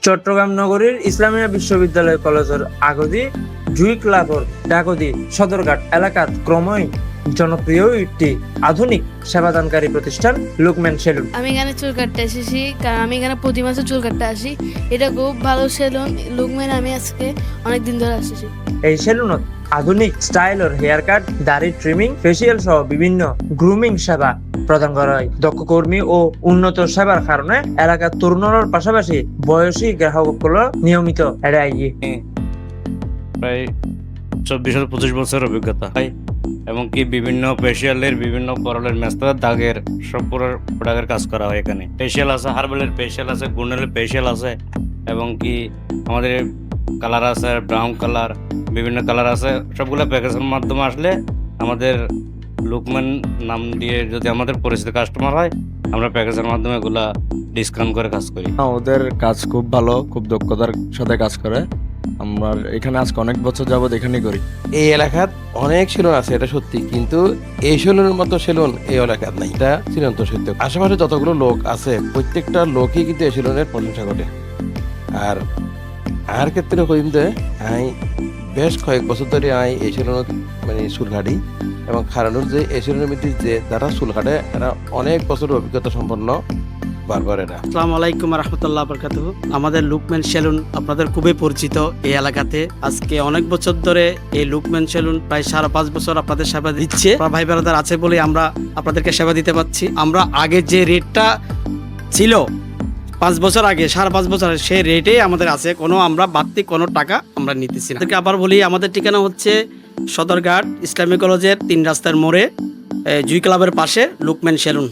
চট্টগ্রাম নগরীর ইসলামিয়া বিশ্ববিদ্যালয় কলেজের আগদি জুই ক্লাবর ডাগদি সদরঘাট এলাকাত ক্রমই জনপ্রিয় একটি আধুনিক সেবাদানকারী প্রতিষ্ঠান লুকম্যান সেলুন। আমি এখানে চুল কাটতে এসেছি, কারণ আমি এখানে প্রতি মাসে চুল কাটতে আসি। এটা খুব ভালো সেলুন লুকম্যান। আমি আজকে অনেক দিন ধরে আসছি। এই সেলুনত আধুনিক স্টাইলের হেয়ার কাট, দাড়ি ট্রিমিং, ফেসিয়াল সহ বিভিন্ন গ্রুমিং সেবা প্রদান করা হয়। দক্ষ কর্মী ও উন্নত সেবার কারণে এলাকার তরুণের পাশাপাশি বয়সী গ্রাহকগুলো নিয়মিত এড়াই। প্রায় 24-25 বছর অভিজ্ঞতা হয় এবং কি বিভিন্ন ফেসিয়ালের বিভিন্ন পরলের মেস্তা দাগের সব প্রোডাক্টের কাজ করা হয়। এখানে ফেসিয়াল আছে, হার্বালের ফেসিয়াল আছে, গুণেলের ফেসিয়াল আছে এবং কি আমাদের কালার আছে, ব্রাউন কালার, বিভিন্ন কালার আছে। সবগুলো প্যাকেজের মাধ্যমে আসলে আমাদের লুকম্যান নাম দিয়ে যদি আমাদের পরিচিত কাস্টমার হয়, আমরা প্যাকেজের মাধ্যমে এগুলা ডিসকাউন্ট করে কাজ করি। ওদের কাজ খুব ভালো, খুব দক্ষতার সাথে কাজ করে। আমরা এখানে আজকে অনেক বছর যাবত এখানেই করি। এই এলাকাত অনেক সেলুন আছে, এটা সত্যি, কিন্তু এই সেলুনের মতো সেলুন এই এলাকাত নাই, এটা চিরন্ত সত্য। আশেপাশে যতগুলো লোক আছে প্রত্যেকটা লোকই কিন্তু এই সেলুনের প্রশংসা করে। আর ক্ষেত্রে হইম যে আমি বেশ কয়েক বছর ধরে আমি এই সেলুনত চুল কাটি এবং কারণের যে এই সেলুনের মধ্যে যে যারা চুল কাটে এরা অনেক বছর অভিজ্ঞতা সম্পন্ন বারবার। এরা আসসালামু আলাইকুম রাহমাতুল্লাহ বারাকাতুহু। আমাদের লুকম্যান সেলুন আপনাদের খুবই পরিচিত এই এলাকাতে। আজকে অনেক বছর ধরে এই লুকম্যান সেলুন প্রায় 5.5 বছর আপনাদের সেবা দিচ্ছে। ভাই ব্রাদার আছে বলে আমরা আপনাদেরকে সেবা দিতে পারছি। আমরা আগে যে রেটটা ছিল 5 বছর আগে, 5.5 বছর আগে, সেই রেটেই আমাদের আছে। আমরা বাড়তি কোনো টাকা আমরা নিতেছি না। আবার বলি, আমাদের ঠিকানা হচ্ছে সদরঘাট ইসলামী কলেজের 3 রাস্তার মোড়ে, জুই ক্লাবের পাশে লুকম্যান সেলুন।